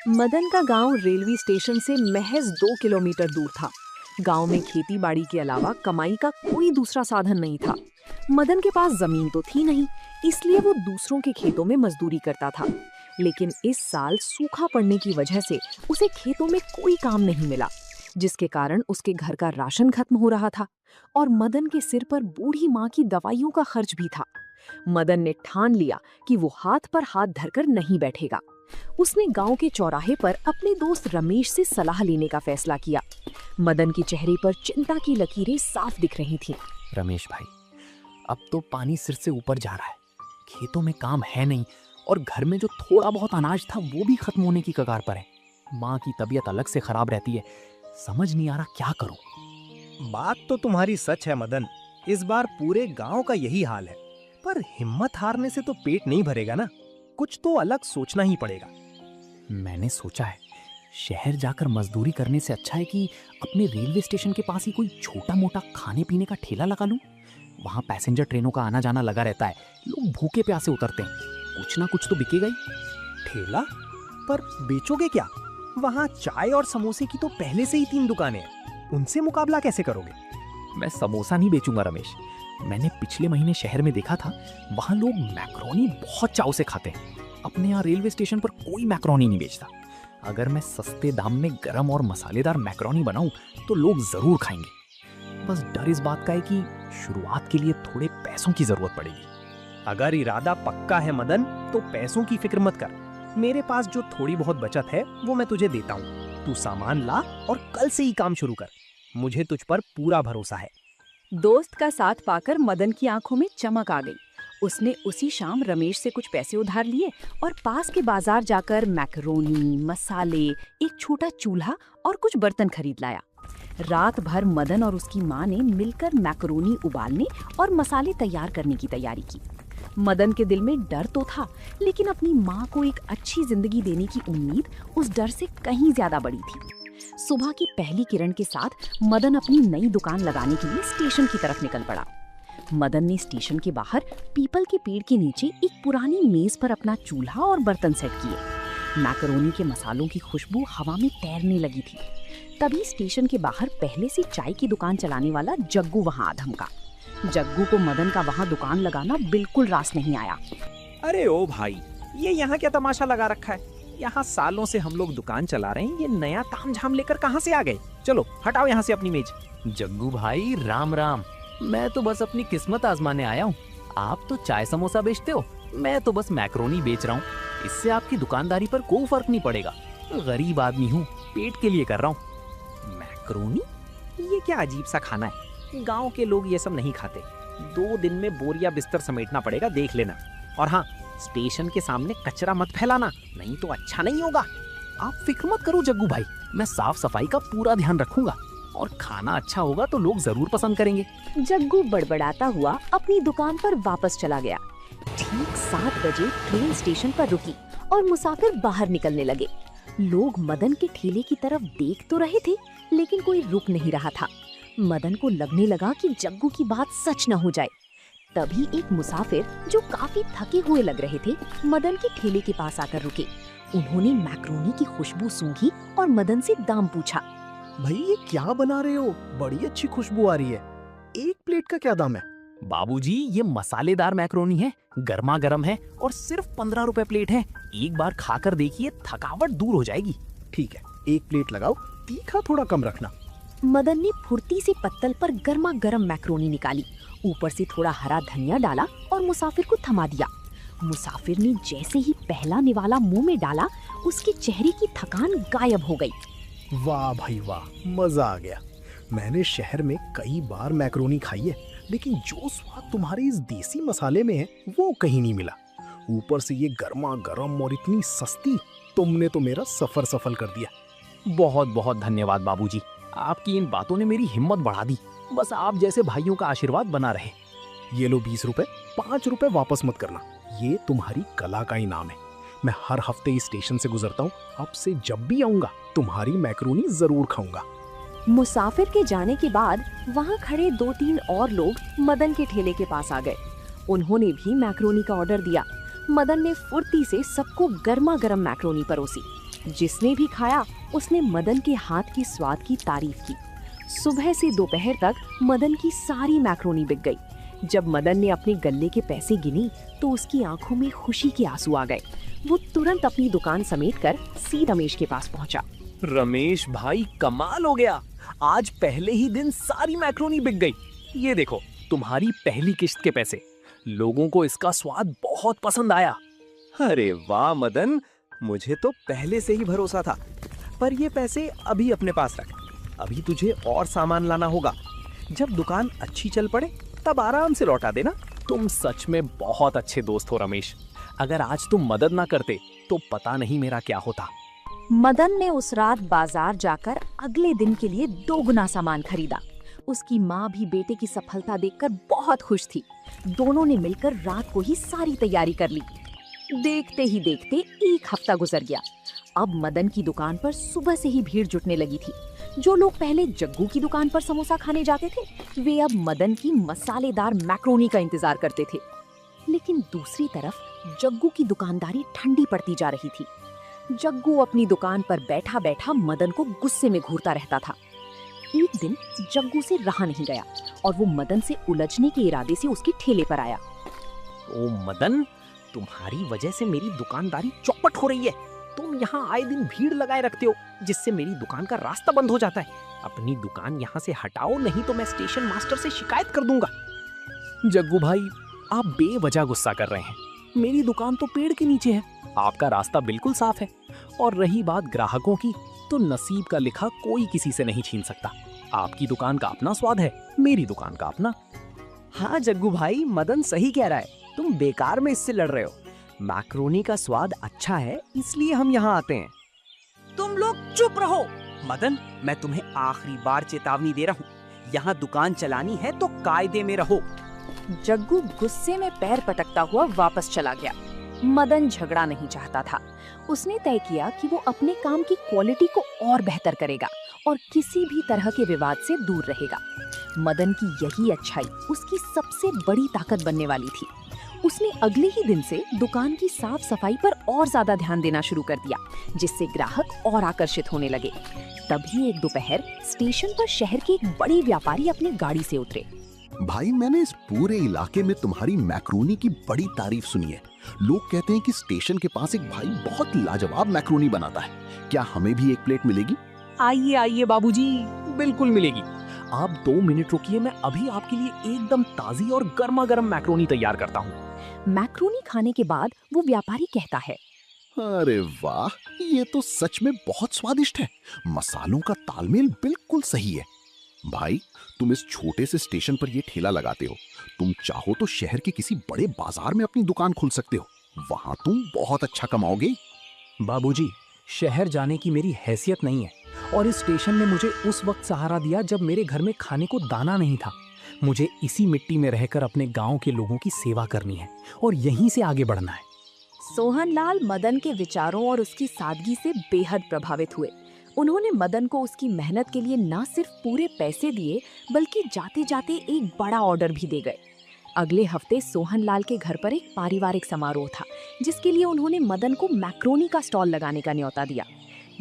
मदन का गांव railway station से महज 2 किलोमीटर दूर था। गांव में खेती बाड़ी के अलावा कमाई का कोई दूसरा साधन नहीं था। मदन के पास जमीन तो थी नहीं, इसलिए वो दूसरों के खेतों में मजदूरी करता था। लेकिन इस साल सूखा पड़ने की वजह से उसे खेतों में कोई काम नहीं मिला, जिसके कारण उसके घर का राशन खत्म हो रहा था और मदन के सिर पर बूढ़ी माँ की दवाइयों का खर्च भी था। मदन ने ठान लिया कि वो हाथ पर हाथ धरकर नहीं बैठेगा। उसने गांव के चौराहे पर अपने दोस्त रमेश से सलाह लेने का फैसला किया। मदन के चेहरे पर चिंता की लकीरें साफ दिख रही थीं। रमेश भाई, अब तो पानी सिर से ऊपर जा रहा है, खेतों में काम है नहीं और घर में जो थोड़ा बहुत अनाज था वो भी खत्म होने की कगार पर है। माँ की तबीयत अलग से खराब रहती है, समझ नहीं आ रहा क्या करूं। बात तो तुम्हारी सच है मदन, इस बार पूरे गांव का यही हाल है। पर हिम्मत हारने से तो पेट नहीं भरेगा ना, कुछ तो अलग सोचना ही पड़ेगा। मैंने सोचा है शहर जाकर मजदूरी करने से अच्छा है कि अपने रेलवे स्टेशन के पास ही कोई छोटा मोटा खाने पीने का ठेला लगा लूं। वहां पैसेंजर ट्रेनों का आना जाना लगा रहता है, लोग भूखे प्यासे उतरते हैं, कुछ ना कुछ तो बिकेगा ही। ठेला? पर बेचोगे क्या? वहाँ चाय और समोसे की तो पहले से ही 3 दुकानें हैं, उनसे मुकाबला कैसे करोगे? मैं समोसा नहीं बेचूंगा रमेश। मैंने पिछले महीने शहर में देखा था, वहां लोग मैक्रोनी बहुत चाव से खाते हैं। अपने यहाँ रेलवे स्टेशन पर कोई मैक्रोनी नहीं बेचता। अगर मैं सस्ते दाम में गरम और मसालेदार मैक्रोनी बनाऊं तो लोग जरूर खाएंगे। बस डर इस बात का है कि शुरुआत के लिए थोड़े पैसों की जरूरत पड़ेगी। अगर इरादा पक्का है मदन, तो पैसों की फिक्र मत कर। मेरे पास जो थोड़ी बहुत बचत है वो मैं तुझे देता हूँ। तू सामान ला और कल से ही काम शुरू कर। मुझे तुझ पर पूरा भरोसा है। दोस्त का साथ पाकर मदन की आंखों में चमक आ गई। उसने उसी शाम रमेश से कुछ पैसे उधार लिए और पास के बाजार जाकर मैकरोनी, मसाले, एक छोटा चूल्हा और कुछ बर्तन खरीद लाया। रात भर मदन और उसकी माँ ने मिलकर मैकरोनी उबालने और मसाले तैयार करने की तैयारी की। मदन के दिल में डर तो था, लेकिन अपनी माँ को एक अच्छी जिंदगी देने की उम्मीद उस डर से कहीं ज्यादा बड़ी थी। सुबह की पहली किरण के साथ मदन अपनी नई दुकान लगाने के लिए स्टेशन की तरफ निकल पड़ा। मदन ने स्टेशन के बाहर पीपल के पेड़ के नीचे एक पुरानी मेज पर अपना चूल्हा और बर्तन सेट किए। मैकरोनी के मसालों की खुशबू हवा में तैरने लगी थी। तभी स्टेशन के बाहर पहले से चाय की दुकान चलाने वाला जग्गू वहां आ धमका। जग्गू को मदन का वहां दुकान लगाना बिल्कुल रास नहीं आया। अरे ओ भाई, ये यहाँ क्या तमाशा लगा रखा है? यहाँ सालों से हम लोग दुकान चला रहे हैं, ये नया तामझाम लेकर कहाँ से आ गए? चलो हटाओ यहाँ से अपनी मेज। जग्गू भाई राम राम, मैं तो बस अपनी किस्मत आजमाने आया हूँ। आप तो चाय समोसा बेचते हो, मैं तो बस मैक्रोनी बेच रहा हूँ। इससे आपकी दुकानदारी पर कोई फर्क नहीं पड़ेगा। गरीब आदमी हूँ, पेट के लिए कर रहा हूँ। मैक्रोनी? ये क्या अजीब सा खाना है? गांव के लोग ये सब नहीं खाते। 2 दिन में बोरिया बिस्तर समेटना पड़ेगा, देख लेना। और हाँ, स्टेशन के सामने कचरा मत फैलाना, नहीं तो अच्छा नहीं होगा। आप फिक्र मत करो जग्गू भाई, मैं साफ सफाई का पूरा ध्यान रखूंगा और खाना अच्छा होगा तो लोग जरूर पसंद करेंगे। जग्गू बड़बड़ाता हुआ अपनी दुकान पर वापस चला गया। ठीक 7 बजे ट्रेन स्टेशन पर रुकी और मुसाफिर बाहर निकलने लगे। लोग मदन के ठेले की तरफ देख तो रहे थे, लेकिन कोई रुक नहीं रहा था। मदन को लगने लगा कि जग्गू की बात सच न हो जाए। तभी एक मुसाफिर जो काफी थके हुए लग रहे थे, मदन के ठेले के पास आकर रुके। उन्होंने मैक्रोनी की खुशबू सूंघी और मदन से दाम पूछा। भाई ये क्या बना रहे हो? बड़ी अच्छी खुशबू आ रही है। 1 प्लेट का क्या दाम है? बाबूजी, ये मसालेदार मैक्रोनी है, गर्मा गर्म है और सिर्फ 15 रुपए प्लेट है। एक बार खाकर देखिए, थकावट दूर हो जाएगी। ठीक है, 1 प्लेट लगाओ, तीखा थोड़ा कम रखना। मदन ने फुर्ती से पत्तल पर गर्मा गर्म मैक्रोनी निकाली, ऊपर से थोड़ा हरा धनिया डाला और मुसाफिर को थमा दिया। मुसाफिर ने जैसे ही पहला निवाला मुंह में डाला, उसके चेहरे की थकान गायब हो गई। वाह भाई वाह, मजा आ गया। मैंने शहर में कई बार मैक्रोनी खाई है, लेकिन जो स्वाद तुम्हारे इस देसी मसाले में है वो कहीं नहीं मिला। ऊपर से ये गर्मा गर्म और इतनी सस्ती, तुमने तो मेरा सफर सफल कर दिया। बहुत बहुत धन्यवाद बाबूजी, आपकी इन बातों ने मेरी हिम्मत बढ़ा दी। बस आप जैसे भाइयों का आशीर्वाद बना रहे। ये लो 20 रुपए, 5 रुपए वापस मत करना, ये तुम्हारी कला का इनाम है। मैं हर हफ्ते इस स्टेशन से गुजरता हूँ, अब से जब भी आऊंगा तुम्हारी मैक्रोनी जरूर खाऊंगा। मुसाफिर के जाने के बाद वहाँ खड़े 2-3 और लोग मदन के ठेले के पास आ गए। उन्होंने भी मैक्रोनी का ऑर्डर दिया। मदन ने फुर्ती से सबको गर्मा गर्म मैक्रोनी परोसी। जिसने भी खाया उसने मदन के हाथ की स्वाद की तारीफ की। सुबह से दोपहर तक मदन की सारी मैक्रोनी बिक गई। जब मदन ने अपने गल्ले के पैसे गिनी तो उसकी आंखों में खुशी के आंसू आ गए। वो तुरंत अपनी दुकान समेटकर सी रमेश के पास पहुंचा। रमेश भाई, कमाल हो गया। आज पहले ही दिन सारी मैक्रोनी बिक गई। ये देखो, तुम्हारी पहली किश्त के पैसे। लोगों को इसका स्वाद बहुत पसंद आया। अरे वाह मदन, मुझे तो पहले से ही भरोसा था। पर ये पैसे अभी अपने पास रख, अभी तुझे और सामान लाना होगा। जब दुकान अच्छी चल पड़े तब आराम से लौटा देना। तुम सच में बहुत अच्छे दोस्त हो रमेश। अगर आज तुम मदद ना करते तो पता नहीं मेरा क्या होता। मदन ने उस रात बाजार जाकर अगले दिन के लिए 2 गुना सामान खरीदा। उसकी माँ भी बेटे की सफलता देखकर बहुत खुश थी। दोनों ने मिलकर रात को ही सारी तैयारी कर ली। देखते ही देखते 1 हफ्ता गुजर गया। अब मदन की दुकान पर सुबह से ही भीड़ जुटने लगी थी। जो लोग पहले जग्गू की दुकान पर समोसा खाने जाते थे, वे अब मदन की मसालेदार मैक्रोनी का इंतजार करते थे। लेकिन दूसरी तरफ जग्गू की दुकानदारी ठंडी पड़ती जा रही थी। जग्गू अपनी दुकान पर बैठा बैठा मदन को गुस्से में घूरता रहता था। एक दिन जग्गू से रहा नहीं गया और वो मदन से उलझने के इरादे से उसके ठेले पर आया। ओ मदन, तुम्हारी वजह से मेरी दुकानदारी चौपट हो रही है। तुम यहाँ आए दिन भीड़ लगाए रखते हो, जिससे मेरी दुकान का रास्ता बंद हो जाता है। अपनी दुकान यहाँ से हटाओ, नहीं तो मैं स्टेशन मास्टर से शिकायत कर दूंगा। जग्गू भाई, आप बेवजह गुस्सा कर रहे हैं। मेरी दुकान तो पेड़ के नीचे है, आपका रास्ता बिल्कुल साफ है। और रही बात ग्राहकों की, तो नसीब का लिखा कोई किसी से नहीं छीन सकता। आपकी दुकान का अपना स्वाद है, मेरी दुकान का अपना। हाँ जग्गू भाई, मदन सही कह रहा है। तुम बेकार में इससे लड़ रहे हो। मैक्रोनी का स्वाद अच्छा है, इसलिए हम यहाँ आते हैं। तुम लोग चुप रहो। मदन, मैं तुम्हें आखिरी बार चेतावनी दे रहा हूँ। यहाँ दुकान चलानी है तो कायदे में रहो। जग्गू गुस्से में पैर पटकता हुआ वापस चला गया। मदन झगड़ा नहीं चाहता था। उसने तय किया कि वो अपने काम की क्वालिटी को और बेहतर करेगा और किसी भी तरह के विवाद से दूर रहेगा। मदन की यही अच्छाई उसकी सबसे बड़ी ताकत बनने वाली थी। उसने अगले ही दिन से दुकान की साफ सफाई पर और ज्यादा ध्यान देना शुरू कर दिया, जिससे ग्राहक और आकर्षित होने लगे। तभी एक दोपहर स्टेशन पर शहर के एक बड़े व्यापारी अपनी गाड़ी से उतरे। भाई, मैंने इस पूरे इलाके में तुम्हारी मैक्रोनी की बड़ी तारीफ सुनी है। लोग कहते हैं कि स्टेशन के पास एक भाई बहुत लाजवाब मैक्रोनी बनाता है। क्या हमें भी एक प्लेट मिलेगी? आइए आइए बाबूजी, बिल्कुल मिलेगी। आप 2 मिनट रुकिए, मैं अभी आपके लिए एकदम ताजी और गर्मा गर्म मैक्रोनी तैयार करता हूँ। मैक्रोनी खाने के बाद वो व्यापारी कहता है, अरे वाह, ये तो सच में बहुत स्वादिष्ट है। मसालों का तालमेल बिल्कुल सही है। भाई, तुम इस छोटे से स्टेशन पर ये ठेला लगाते हो। तुम चाहो तो शहर के किसी बड़े बाजार में अपनी दुकान खोल सकते हो। वहां तुम बहुत अच्छा कमाओगे। बाबूजी, शहर जाने की मेरी हैसियत नहीं है और इस स्टेशन ने मुझे उस वक्त सहारा दिया जब मेरे घर में खाने को दाना नहीं था। मुझे इसी मिट्टी में रहकर अपने गांव के लोगों की सेवा करनी है और यहीं से आगे बढ़ना है। सोहनलाल मदन के विचारों और उसकी सादगी से बेहद प्रभावित हुए। उन्होंने मदन को उसकी मेहनत के लिए न सिर्फ पूरे पैसे दिए, बल्कि जाते जाते एक बड़ा ऑर्डर भी दे गए। अगले हफ्ते सोहनलाल के घर पर एक पारिवारिक समारोह था, जिसके लिए उन्होंने मदन को मैक्रोनी का स्टॉल लगाने का न्योता दिया।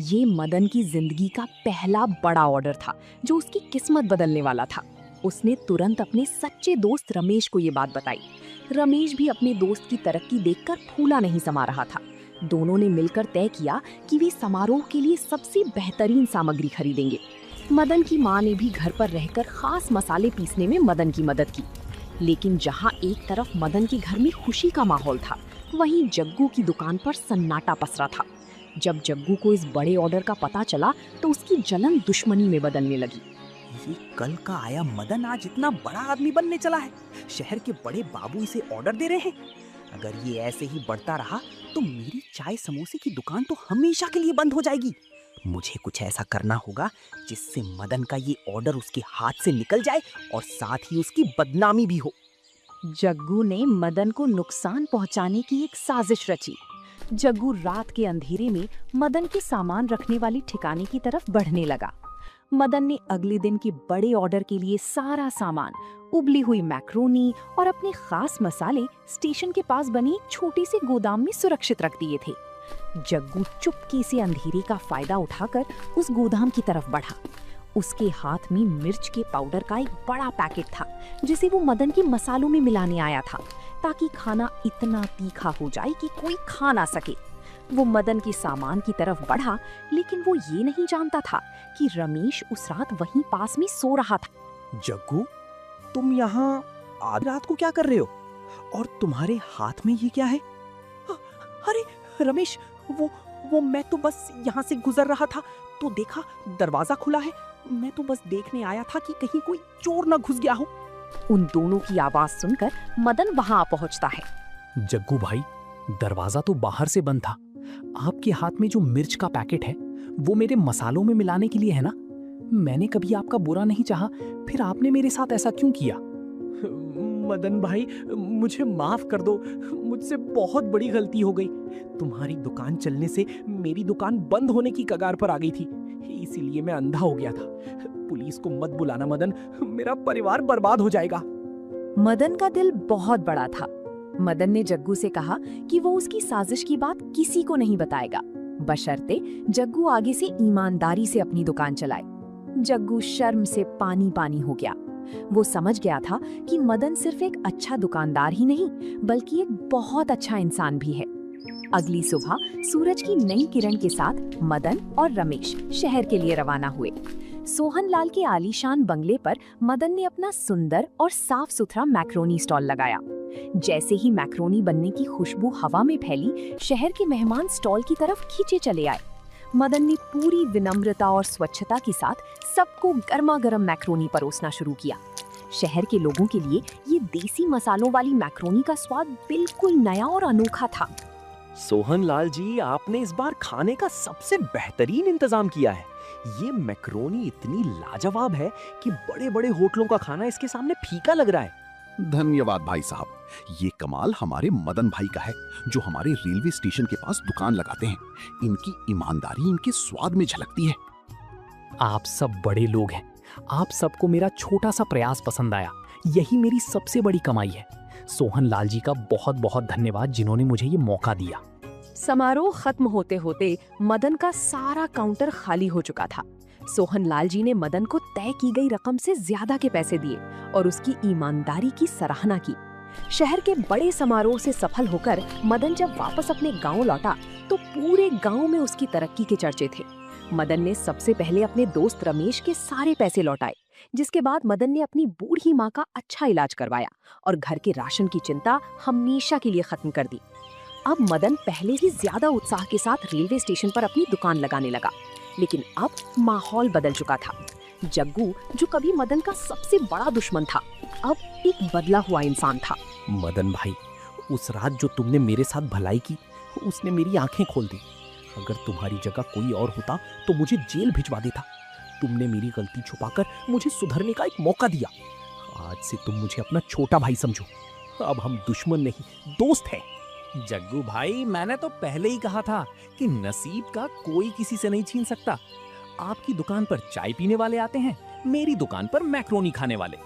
ये मदन की जिंदगी का पहला बड़ा ऑर्डर था, जो उसकी किस्मत बदलने वाला था। उसने तुरंत अपने सच्चे दोस्त रमेश को ये बात बताई। रमेश भी अपने दोस्त की तरक्की देखकर फूला नहीं समा रहा था। दोनों ने मिलकर तय किया कि वे समारोह के लिए सबसे बेहतरीन सामग्री खरीदेंगे। मदन की माँ ने भी घर पर रहकर खास मसाले पीसने में मदन की मदद की। लेकिन जहाँ एक तरफ मदन के घर में खुशी का माहौल था, वहीं जग्गू की दुकान पर सन्नाटा पसरा था। जब जग्गू को इस बड़े ऑर्डर का पता चला तो उसकी जलन दुश्मनी में बदलने लगी। ये कल का आया मदन आज इतना बड़ा आदमी बनने चला है। शहर के बड़े बाबू इसे ऑर्डर दे रहे हैं। अगर ये ऐसे ही बढ़ता रहा तो मेरी चाय समोसे की दुकान तो हमेशा के लिए बंद हो जाएगी। मुझे कुछ ऐसा करना होगा जिससे मदन का ये ऑर्डर उसके हाथ से निकल जाए और साथ ही उसकी बदनामी भी हो। जग्गू ने मदन को नुकसान पहुंचाने की एक साजिश रची। जग्गू रात के अंधेरे में मदन के सामान रखने वाली ठिकाने की तरफ बढ़ने लगा। मदन ने अगले दिन के बड़े ऑर्डर के लिए सारा सामान, उबली हुई मैक्रोनी और अपने खास मसाले स्टेशन के पास बनी एक छोटी सी गोदाम में सुरक्षित रख दिए थे। जग्गू चुपके से अंधेरे का फायदा उठाकर उस गोदाम की तरफ बढ़ा। उसके हाथ में मिर्च के पाउडर का एक बड़ा पैकेट था जिसे वो मदन के मसालों में मिलाने आया था ताकि खाना इतना तीखा हो जाए कि कोई खा ना सके। वो मदन के सामान की तरफ बढ़ा, लेकिन वो ये नहीं जानता था कि रमेश उस रात वहीं पास में सो रहा था। जग्गू, तुम यहाँ आधी रात को क्या कर रहे हो? और तुम्हारे हाथ में ये क्या है? अरे रमेश, वो मैं तो बस यहाँ से गुजर रहा था तो देखा दरवाजा खुला है। मैं तो बस देखने आया था कि कहीं कोई चोर ना घुस गया हो। उन दोनों की आवाज सुनकर मदन वहां पहुंचता है। जग्गू भाई, दरवाजा तो बाहर से बंद था। आपके हाथ में जो मिर्च का पैकेट है वो मेरे मसालों में मिलाने के लिए है ना? मैंने कभी आपका बुरा नहीं चाहा, फिर आपने मेरे साथ ऐसा क्यों किया? मदन भाई, मुझे माफ कर दो, मुझसे बहुत बड़ी गलती हो गई। तुम्हारी दुकान चलने से मेरी दुकान बंद होने की कगार पर आ गई थी, इसीलिए मैं अंधा हो गया था। पुलिस को मत बुलाना मदन, मेरा परिवार बर्बाद हो जाएगा। मदन का दिल बहुत बड़ा था। मदन ने जग्गू से कहा कि वो उसकी साजिश की बात किसी को नहीं बताएगा, बशर्ते जग्गू आगे से ईमानदारी से अपनी दुकान चलाए। जग्गू शर्म से पानी पानी हो गया। वो समझ गया था कि मदन सिर्फ एक अच्छा दुकानदार ही नहीं बल्कि एक बहुत अच्छा इंसान भी है। अगली सुबह सूरज की नई किरण के साथ मदन और रमेश शहर के लिए रवाना हुए। सोहनलाल के आलीशान बंगले पर मदन ने अपना सुंदर और साफ सुथरा मैक्रोनी स्टॉल लगाया। जैसे ही मैक्रोनी बनने की खुशबू हवा में फैली, शहर के मेहमान स्टॉल की तरफ खींचे चले आए। मदन ने पूरी विनम्रता और स्वच्छता के साथ सबको गर्मा गर्म मैक्रोनी परोसना शुरू किया। शहर के लोगों के लिए ये देसी मसालों वाली मैक्रोनी का स्वाद बिल्कुल नया और अनोखा था। सोहनलाल जी, आपने इस बार खाने का सबसे बेहतरीन इंतजाम किया है। ये मैक्रोनी इतनी लाजवाब है कि बड़े बड़े होटलों का खाना इसके सामने फीका लग रहा है। धन्यवाद भाई साहब। ये कमाल हमारे मदन भाई का है, जो हमारे रेलवे स्टेशन के पास दुकान लगाते हैं। इनकी ईमानदारी इनके स्वाद में झलकती है। आप सब बड़े लोग हैं। आप सबको मेरा छोटा सा प्रयास पसंद आया, यही मेरी सबसे बड़ी कमाई है। सोहनलाल जी का बहुत बहुत धन्यवाद, जिन्होंने मुझे ये मौका दिया। समारोह खत्म होते होते मदन का सारा काउंटर खाली हो चुका था। सोहनलाल जी ने मदन को तय की गई रकम से ज्यादा के पैसे दिए और उसकी ईमानदारी की सराहना की। शहर के बड़े समारोह से सफल होकर मदन जब वापस अपने गांव लौटा तो पूरे गांव में उसकी तरक्की के चर्चे थे। मदन ने सबसे पहले अपने दोस्त रमेश के सारे पैसे लौटाए, जिसके बाद मदन ने अपनी बूढ़ी माँ का अच्छा इलाज करवाया और घर के राशन की चिंता हमेशा के लिए खत्म कर दी। अब मदन पहले ही ज्यादा उत्साह के साथ रेलवे स्टेशन पर अपनी दुकान लगाने लगा, लेकिन अब माहौल बदल चुका था। जग्गू, जो कभी मदन का सबसे बड़ा दुश्मन था, अब एक बदला हुआ इंसान था। मदन भाई, उस रात जो तुमने मेरे साथ भलाई की, उसने मेरी आंखें खोल दी। अगर तुम्हारी जगह कोई और होता तो मुझे जेल भिजवा देता। तुमने मेरी गलती छुपाकर मुझे सुधरने का एक मौका दिया। आज से तुम मुझे अपना छोटा भाई समझो। अब हम दुश्मन नहीं, दोस्त हैं। जग्गू भाई, मैंने तो पहले ही कहा था कि नसीब का कोई किसी से नहीं छीन सकता। आपकी दुकान पर चाय पीने वाले आते हैं, मेरी दुकान पर मैक्रोनी खाने वाले।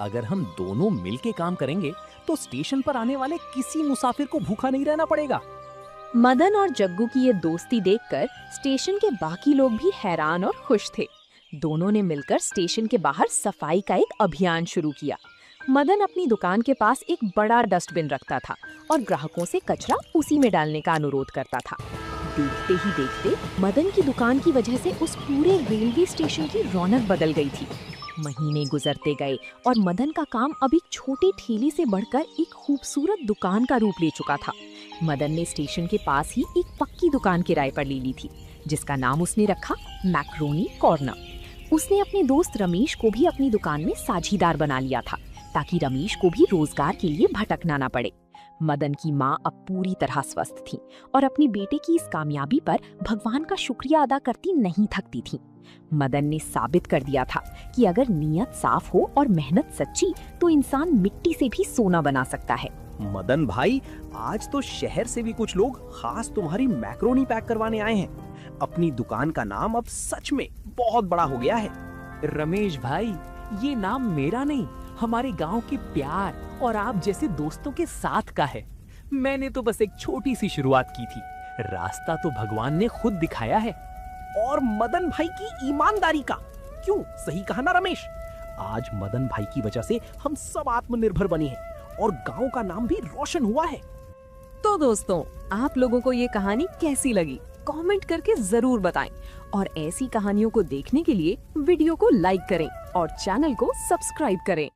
अगर हम दोनों मिलके काम करेंगे तो स्टेशन पर आने वाले किसी मुसाफिर को भूखा नहीं रहना पड़ेगा। मदन और जग्गू की ये दोस्ती देखकर स्टेशन के बाकी लोग भी हैरान और खुश थे। दोनों ने मिलकर स्टेशन के बाहर सफाई का एक अभियान शुरू किया। मदन अपनी दुकान के पास एक बड़ा डस्टबिन रखता था और ग्राहकों से कचरा उसी में डालने का अनुरोध करता था। देखते ही देखते मदन की दुकान की वजह से उस पूरे रेलवे स्टेशन की रौनक बदल गई थी। महीने गुजरते गए और मदन का काम अब एक छोटी ठेली से बढ़कर एक खूबसूरत दुकान का रूप ले चुका था। मदन ने स्टेशन के पास ही एक पक्की दुकान किराए पर ले ली थी, जिसका नाम उसने रखा मैक्रोनी कॉर्नर। उसने अपने दोस्त रमेश को भी अपनी दुकान में साझीदार बना लिया था, ताकि रमेश को भी रोजगार के लिए भटकना ना पड़े। मदन की माँ अब पूरी तरह स्वस्थ थी और अपने बेटे की इस कामयाबी पर भगवान का शुक्रिया अदा करती नहीं थकती थी। मदन ने साबित कर दिया था कि अगर नीयत साफ हो और मेहनत सच्ची तो इंसान मिट्टी से भी सोना बना सकता है। मदन भाई, आज तो शहर से भी कुछ लोग खास तुम्हारी मैक्रोनी पैक करवाने आए हैं। अपनी दुकान का नाम अब सच में बहुत बड़ा हो गया है। रमेश भाई, ये नाम मेरा नहीं, हमारे गांव के प्यार और आप जैसे दोस्तों के साथ का है। मैंने तो बस एक छोटी सी शुरुआत की थी, रास्ता तो भगवान ने खुद दिखाया है। और मदन भाई की ईमानदारी का। क्यों, सही कहा ना रमेश? आज मदन भाई की वजह से हम सब आत्मनिर्भर बने हैं और गांव का नाम भी रोशन हुआ है। तो दोस्तों, आप लोगों को ये कहानी कैसी लगी कमेंट करके जरूर बताएं और ऐसी कहानियों को देखने के लिए वीडियो को लाइक करें और चैनल को सब्सक्राइब करें।